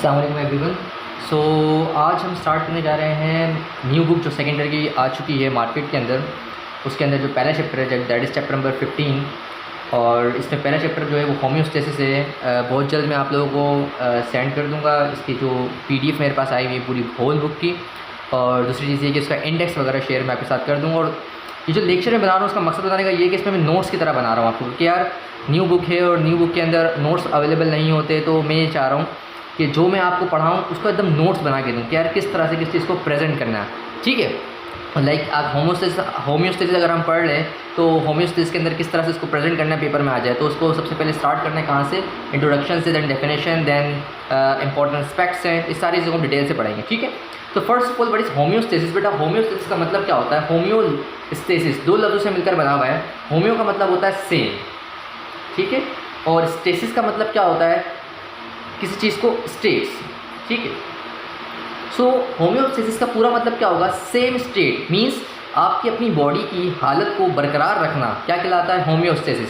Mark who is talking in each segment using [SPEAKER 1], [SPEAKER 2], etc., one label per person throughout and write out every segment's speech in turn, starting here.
[SPEAKER 1] अस्सलाम वालेकुम एवरीवन। सो आज हम स्टार्ट करने जा रहे हैं न्यू बुक जो सेकेंड ईयर की आ चुकी है मार्केट के अंदर। उसके अंदर जो पहला चैप्टर है दैट इज़ चैप्टर नंबर 15 और इसमें पहला चैप्टर जो है वो होम्योस्टेसिस है। बहुत जल्द मैं आप लोगों को सेंड कर दूंगा इसकी जो पीडीएफ मेरे पास आई हुई है पूरी होल बुक की। और दूसरी चीज़ ये कि इसका इंडेक्स वगैरह शेयर मैं आपके साथ कर दूँगा। और ये जो लेक्चर मैं बना रहा हूँ उसका मकसद बताने का ये है कि इसमें मैं नोट्स की तरह बना रहा हूँ आपको, कि यार न्यू बुक है और न्यू बुक के अंदर नोट्स अवेलेबल नहीं होते, तो मैं ये चाह रहा हूँ कि जो मैं आपको पढ़ाऊँ उसको एकदम नोट्स बना के दूँ कि यार किस तरह से किस चीज़ को प्रेजेंट करना है। ठीक है, लाइक आप होम्योस्टेसिस अगर हम पढ़ लें तो होम्योस्टेसिस के अंदर किस तरह से इसको प्रेजेंट करना है पेपर में आ जाए, तो उसको सबसे पहले स्टार्ट करना है कहाँ से, इंट्रोडक्शन से, then definition, then important aspects हैं, इस सारी चीज़ों को डिटेल से पढ़ेंगे। ठीक है, तो first of all what is homeostasis. बेटा होम्योस्टेसिस का मतलब क्या होता है? होम्योस्टेसिस दो लफ्ज़ों से मिलकर बना हुआ है। होम्यो का मतलब होता है सेम, ठीक है, और स्टेसिस का मतलब क्या होता है? किसी चीज़ को स्टेट्स। ठीक है, सो होम्योस्टेसिस का पूरा मतलब क्या होगा? सेम स्टेट मीन्स आपकी अपनी बॉडी की हालत को बरकरार रखना क्या कहलाता है? होम्योस्टेसिस।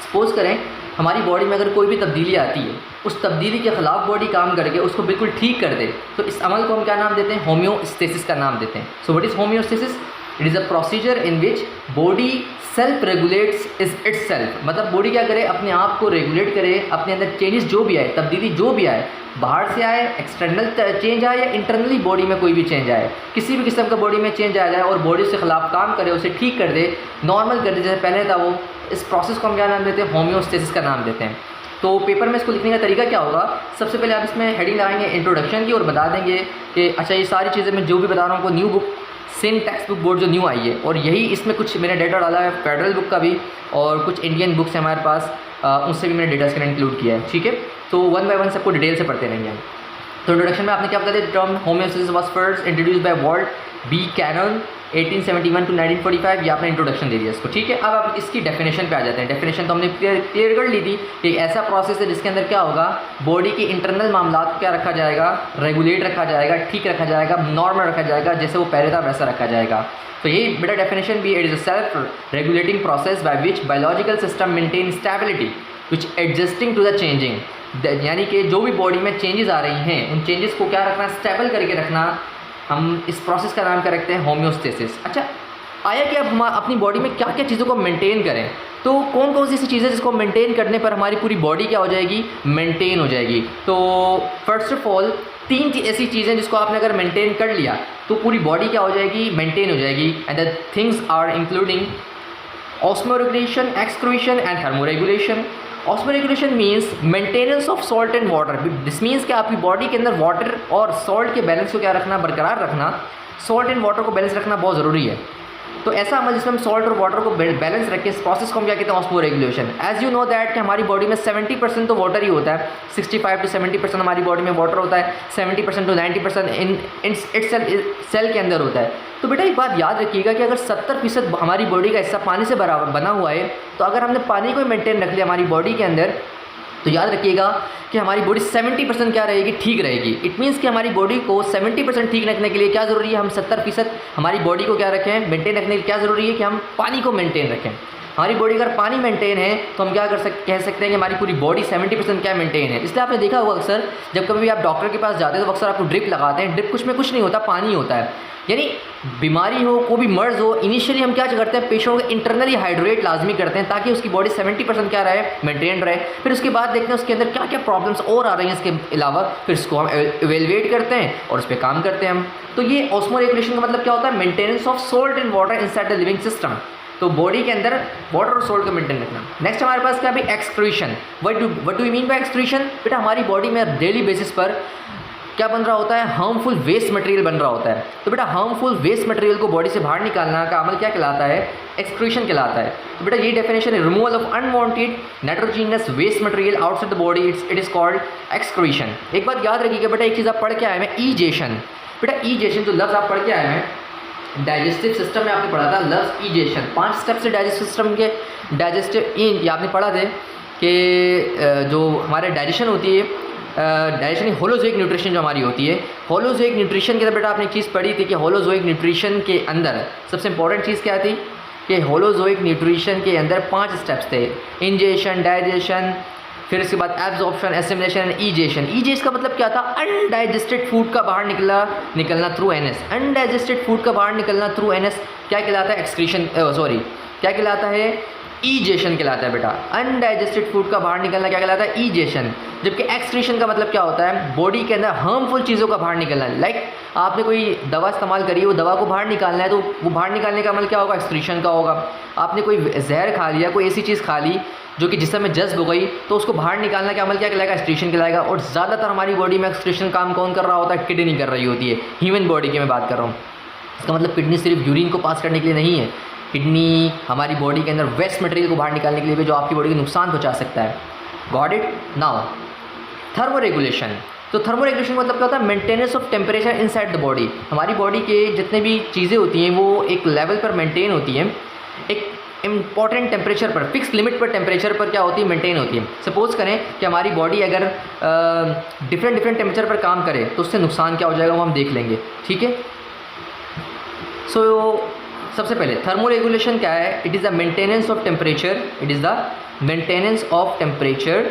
[SPEAKER 1] सपोज करें हमारी बॉडी में अगर कोई भी तब्दीली आती है, उस तब्दीली के ख़िलाफ़ बॉडी काम करके उसको बिल्कुल ठीक कर दे, तो इस अमल को हम क्या नाम देते हैं? होम्योस्टेसिस का नाम देते हैं। So what is homeostasis? It is a procedure in which body self regulates is it's self. मतलब बॉडी क्या करे? अपने आप को रेगुलेट करे, अपने अंदर चेंजेस जो भी आए, तब्दीली जो भी आए, बाहर से आए, एक्सटर्नल चेंज आए या इंटरनली बॉडी में कोई भी चेंज आए, किसी भी किस्म का बॉडी में चेंज आ जाए और बॉडी से खिलाफ काम करे, उसे ठीक कर दे, नॉर्मल कर दे जैसे पहले था वो, इस प्रोसेस को हम क्या नाम देते हैं? होम्योस्टेसिस का नाम देते हैं। तो पेपर में इसको लिखने का तरीका क्या होगा? सबसे पहले आप इसमें हेडिंग लगाएंगे इंट्रोडक्शन की और बता देंगे कि अच्छा ये सारी चीज़ें मैं जो भी बता रहा हूँ वो new book same text book board जो न्यू आई है, और यही इसमें कुछ मैंने डेटा डाला है फेडरल बुक का भी और कुछ इंडियन बुक्स हैं हमारे पास, उससे भी मैंने डेटा इसके इंक्लूड किया है। ठीक है, तो वन बाय वन सबको डिटेल से पढ़ते रहेंगे हम। तो इंट्रोडक्शन में आपने क्या बता दिया? Term homeostasis was first introduced by Walt B Cannon 1871 to 1945, ये आपने इंट्रोडक्शन दे दिया इसको। ठीक है, अब आप इसकी डेफिनेशन पे आ जाते हैं। डेफिनेशन तो हमने क्लियर कर ली थी कि ऐसा प्रोसेस है जिसके अंदर क्या होगा? बॉडी के इंटरनल मामला को क्या रखा जाएगा? रेगुलेट रखा जाएगा, ठीक रखा जाएगा, नॉर्मल रखा जाएगा, जैसे वो पहले था वैसा रखा जाएगा। तो यही बेटा डेफिनेशन भी, it is a self regulating process by which biological system maintain stability which adjusting to the changing. यानी कि जो भी बॉडी में चेंजेस आ रही हैं उन चेंजेस को क्या रखना? स्टेबल करके रखना। हम इस प्रोसेस का नाम क्या रखते हैं? होम्योस्टेसिस। अच्छा, आया कि अब हम अपनी बॉडी में क्या क्या चीज़ों को मेंटेन करें, तो कौन कौन सी ऐसी चीज़ें जिसको मेंटेन करने पर हमारी पूरी बॉडी क्या हो जाएगी? मेंटेन हो जाएगी। तो फर्स्ट ऑफ ऑल तीन ऐसी चीज़ें जिसको आपने अगर मेंटेन कर लिया तो पूरी बॉडी क्या हो जाएगी? मेंटेन हो जाएगी। And the things are including osmoregulation, excretion and thermoregulation. Osmoregulation means maintenance of salt and water. This means कि आपकी बॉडी के अंदर वाटर और सॉल्ट के बैलेंस को क्या रखना? बरकरार रखना। सॉल्ट एंड वाटर को बैलेंस रखना बहुत ज़रूरी है। तो ऐसा अमल जिसमें हम सॉल्ट और वाटर को बैलेंस रखें, इस प्रोसेस को हम क्या कहते हैं? Osmoregulation. As you know that कि हमारी बॉडी में 70% तो वाटर ही होता है, 65 to 70% हमारी बॉडी में वाटर होता है, 70% to 90% इन इट्स सेल के अंदर होता है। तो बेटा एक बात याद रखिएगा कि अगर 70% हमारी बॉडी का हिस्सा पानी से बना हुआ है, तो अगर हमने पानी को मेंटेन रख लिया हमारी बॉडी के अंदर, तो याद रखिएगा कि हमारी बॉडी 70% क्या रहेगी? ठीक रहेगी। इट मीन्स कि हमारी बॉडी को 70% ठीक रखने के लिए क्या ज़रूरी है? हम 70% हमारी बॉडी को क्या रखें? मेंटेन रखने के लिए क्या ज़रूरी है? कि हम पानी को मेंटेन रखें। हमारी बॉडी अगर पानी मेंटेन है तो हम क्या कह सकते हैं कि हमारी पूरी बॉडी 70% क्या मेंटेन है। इसलिए आपने देखा होगा अक्सर जब कभी भी आप डॉक्टर के पास जाते हैं तो अक्सर आपको ड्रिप लगाते हैं। ड्रिप कुछ में कुछ नहीं होता, पानी होता है। यानी बीमारी हो, कोई भी मर्ज हो, इनिशियली हम क्या करते हैं? पेशेंट को इंटरनली हाइड्रेट लाजमी करते हैं ताकि उसकी बॉडी 70% क्या रहे? मेंटेन रहे। फिर उसके बाद देखते हैं उसके अंदर क्या क्या प्रॉब्लम्स और आ रही हैं इसके अलावा, फिर इसको हम एवेलुएट करते हैं और उस पर काम करते हैं हम। तो ये ऑस्मोरेगुलेशन का मतलब क्या होता है? Maintenance of salt and water inside the living system. तो बॉडी के अंदर वाटर और सॉल्ट को मेंटेन रखना। नेक्स्ट हमारे पास क्या? भी excretion. What do you mean by excretion? बेटा हमारी बॉडी में डेली बेसिस पर क्या बन रहा होता है? हार्मफुल वेस्ट मटेरियल बन रहा होता है। तो बेटा हार्मफुल वेस्ट मटेरियल को बॉडी से बाहर निकालना का अमल क्या कहलाता है? एक्सक्रीशन कहलाता है। तो बेटा ये डेफिनेशन है, removal of unwanted nitrogenous waste material outside the body, it is called excretion. एक बात याद रखिएगा बेटा, एक चीज़ आप पढ़ के आए हैं, ईजेशन। बेटा ईजेशन जो लफ्ज़ आप पढ़ के आए हैं डाइजेस्टिव सिस्टम में आपने पढ़ा था लफ्ज़ ईजेशन। 5 स्टेप्स से डाइजेस्टिव सिस्टम के डाइजेस्टिव ये आपने पढ़ा थे कि जो हमारे डाइजेशन होती है, डाइजेशन होलोजोइक न्यूट्रिशन जो हमारी होती है, होलोजोइक न्यूट्रिशन के अंदर बेटा आपने एक चीज़ पढ़ी थी कि होलोजोइक न्यूट्रिशन के अंदर सबसे इंपॉर्टेंट चीज़ क्या थी? कि होलोजोइक न्यूट्रिशन के अंदर 5 स्टेप्स थे: इंजेशन, डाइजेशन, फिर इसके बाद एब्जॉर्प्शन, एसिमिलेशन एंड ईजेशन। ईजेशन का मतलब क्या था? अनडाइजेस्टेड फूड का बाहर निकलना थ्रू एनएस। अनडाइजेस्टेड फूड का बाहर निकलना थ्रू एनएस क्या कहलाता है? एक्सक्रीशन, क्या कहलाता है? ईजेशन कहलाता है बेटा। अनडाइजेस्टेड फूड का बाहर निकलना क्या कहलाता है? ईजेशन। जबकि एक्सक्रीशन का मतलब क्या होता है? बॉडी के अंदर हार्मफुल चीज़ों का बाहर निकलना। लाइक आपने कोई दवा इस्तेमाल करी है, वो दवा को बाहर निकालना है, तो वो बाहर निकालने का अमल क्या होगा? एक्सक्रीशन का होगा। आपने कोई जहर खा लिया, कोई ऐसी चीज़ खा ली जो कि जिसम में जज्ब हो गई, तो उसको बाहर निकालना का अमल क्या कहलाएगा? एक्सक्रीशन कहलाएगा। और ज़्यादातर हमारी बॉडी में एक्सक्रीशन काम कौन कर रहा होता है? किडनी कर रही होती है। ह्यूमन बॉडी की मैं बात कर रहा हूँ। इसका मतलब किडनी सिर्फ यूरिन को पास करने के लिए नहीं है। किडनी हमारी बॉडी के अंदर वेस्ट मटेरियल को बाहर निकालने के लिए भी, जो आपकी बॉडी को नुकसान पहुंचा सकता है। Got it? Now thermo regulation. तो थर्मो रेगुलेशन का मतलब क्या होता है? Maintenance of temperature inside the body. हमारी बॉडी के जितने भी चीज़ें होती हैं वो एक लेवल पर मेंटेन होती हैं, एक इंपॉर्टेंट टेम्परेचर पर, फिक्स लिमिट पर टेम्परेचर पर क्या होती है? मेंटेन होती है। सपोज करें कि हमारी बॉडी अगर डिफरेंट टेम्परेचर पर काम करे तो उससे नुकसान क्या हो जाएगा वो हम देख लेंगे, ठीक है। सो सबसे पहले थर्मो रेगुलेशन क्या है? It is the maintenance of temperature. It is the maintenance of temperature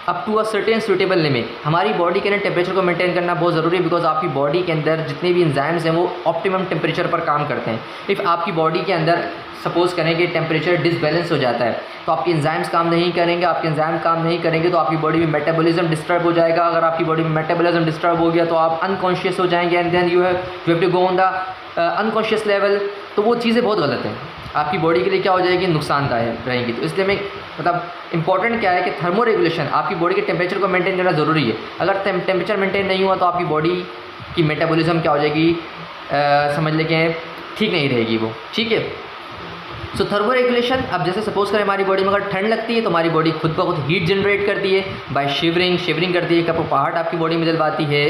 [SPEAKER 1] up to a certain suitable limit. हमारी बॉडी के अंदर टेम्परेचर को मेंटेन करना बहुत ज़रूरी है, बिकॉज आपकी बॉडी के अंदर जितने भी एंजाइम्स हैं वो ऑप्टिमम टेम्परेचर पर काम करते हैं। इफ़ आपकी बॉडी के अंदर सपोज करें कि टेम्परेचर डिसबैलेंस हो जाता है तो आपके एंजाइम्स काम नहीं करेंगे। आपके एंजाइम काम नहीं करेंगे तो आपकी बॉडी में मेटाबॉलिज्म डिस्टर्ब हो जाएगा। अगर आपकी बॉडी में मेटाबॉलिज्म डिस्टर्ब हो गया तो आप अनकॉन्शियस हो जाएंगे and then you have to go on the unconscious level. तो वो चीज़ें बहुत गलत हैं, आपकी बॉडी के लिए क्या हो जाएगी? नुकसानदायक रहेंगी। तो इसलिए मैं मतलब इंपॉर्टेंट क्या है कि थर्मो रेगुलेशन, आपकी बॉडी के टेम्परेचर को मेंटेन करना ज़रूरी है। अगर टेम्परेचर मेंटेन नहीं हुआ तो आपकी बॉडी की मेटाबॉलिज्म क्या हो जाएगी? समझ लें ठीक नहीं रहेगी वो, ठीक है। सो थर्मो रेगुलेशन, अब जैसे सपोज करें हमारी बॉडी में अगर ठंड लगती है तो हमारी बॉडी खुद ब खुद हीट जनरेट करती है बाय शिवरिंग करती है। कपकपाहट आपकी बॉडी में जलवाती है।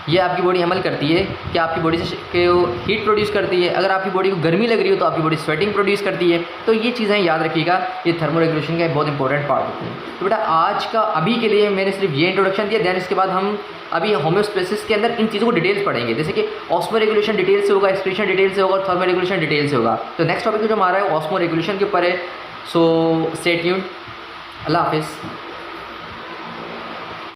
[SPEAKER 1] ये आपकी बॉडी अमल करती है कि आपकी बॉडी से हीट प्रोड्यूस करती है। अगर आपकी बॉडी को गर्मी लग रही हो तो आपकी बॉडी स्वेटिंग प्रोड्यूस करती है। तो ये चीज़ें याद रखिएगा, ये थर्मो रेगुलेशन का एक बहुत इंपॉर्टेंट पार्ट होती है। तो बेटा आज का अभी के लिए मैंने सिर्फ ये इंट्रोडक्शन दिया, दैन इसके बाद हम अभी होम्योस्टेसिस के अंदर इन चीज़ों को डिटेल्स पढ़ेंगे, जैसे कि ऑस्मो रेगुलेशन डिटेल से होगा, एक्सक्रीशन डिटेल से होगा, और थर्मो रेगुलेशन डिटेल से होगा। तो नेक्स्ट टॉपिक जो हमारा है ऑस्मो रेगुलेशन के ऊपर है। So stay tuned. अल्लाह हाफिज़।